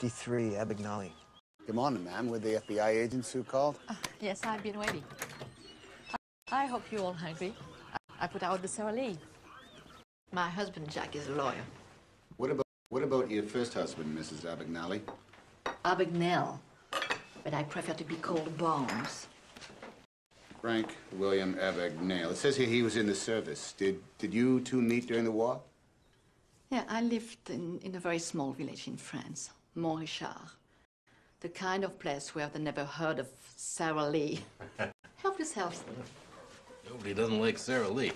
53, Abagnale. Good morning, ma'am. We're the FBI agents who called. Yes, I've been waiting. I hope you're all hungry. I put out the Sara Lee. My husband, Jack, is a lawyer. What about your first husband, Mrs. Abagnale? Abagnale, but I prefer to be called Bones. Frank William Abagnale. It says here he was in the service. Did you two meet during the war? Yeah, I lived in a very small village in France, Montrichard. The kind of place where they never heard of Sara Lee. Help yourselves. Nobody doesn't like Sara Lee.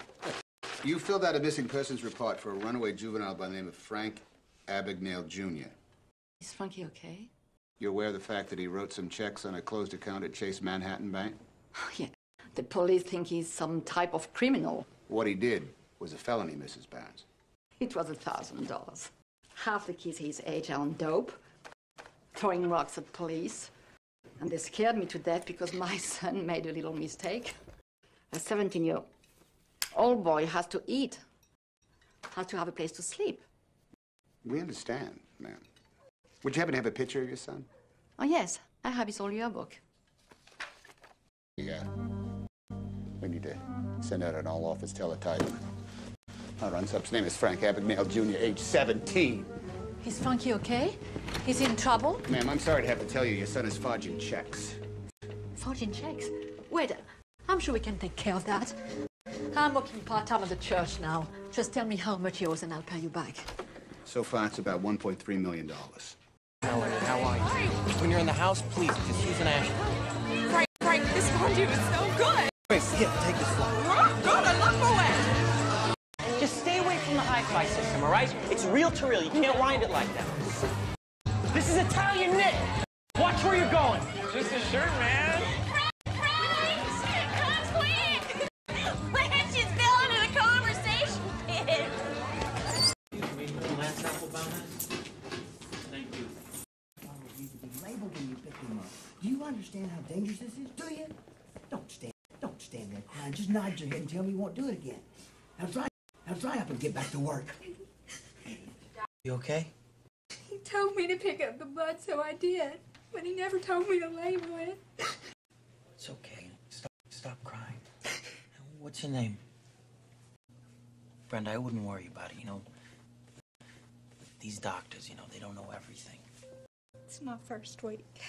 You filled out a missing persons report for a runaway juvenile by the name of Frank Abagnale Jr. Is Frankie okay? You're aware of the fact that he wrote some checks on a closed account at Chase Manhattan Bank? Oh, yeah. The police think he's some type of criminal. What he did was a felony, Mrs. Barnes. It was $1,000. Half the kids his age are on dope, throwing rocks at police. And they scared me to death because my son made a little mistake. A 17-year-old boy has to eat, has to have a place to sleep. We understand, ma'am. Would you happen to have a picture of your son? Oh, yes. I have his old yearbook. Yeah. We need to send out an all-office teletype. Our run-sup's name is Frank Abagnale Jr., age 17. Is Frankie okay? Is he in trouble? Ma'am, I'm sorry to have to tell you, your son is forging checks. Forging checks? Wait, I'm sure we can take care of that. I'm working part-time at the church now. Just tell me how much he owes and I'll pay you back. So far, it's about $1.3 million. Melanie, how are you? When you're in the house, please, just use an ash. Frank, this fondue is so good. Wait, here, take this one. Oh, God, I love Moet. Just stay away from the hi-fi system, all right? It's reel to reel. You can't wind it like that. This is Italian knit. Watch where you're going. Just a shirt, man. Frank, come quick. Lance just fell into the conversation pit. Thank you. You to be labeled when you pick him up. Do you understand how dangerous this is? Do you? Don't stand there crying. Just nod your head and tell me you won't do it again. Now dry up and get back to work. You okay? He told me to pick up the blood, so I did. But he never told me to label it. It's okay. Stop crying. What's your name? Brenda, I wouldn't worry about it, you know. These doctors, you know, they don't know everything. It's my first week.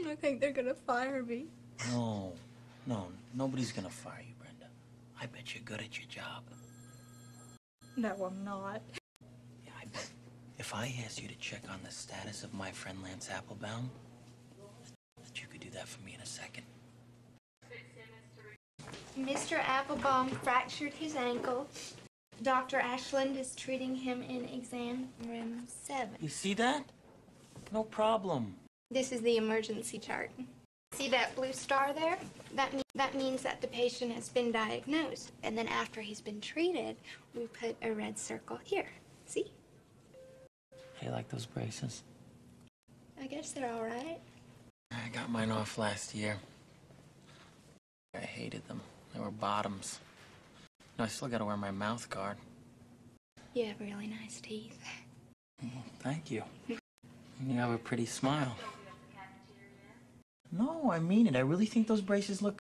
I think they're gonna fire me. No, nobody's gonna fire you, Brenda. I bet you're good at your job. No, I'm not. Yeah, I bet. If I asked you to check on the status of my friend Lance Applebaum, that you could do that for me in a second. Mr. Applebaum fractured his ankle. Dr. Ashland is treating him in exam room 7. You see that? No problem. This is the emergency chart. See that blue star there? That means that the patient has been diagnosed. And then after he's been treated, we put a red circle here. See? Hey, like those braces? I guess they're all right. I got mine off last year. I hated them. They were bottoms. No, I still gotta wear my mouth guard. You have really nice teeth. Thank you. You have a pretty smile. No, I mean it. I really think those braces look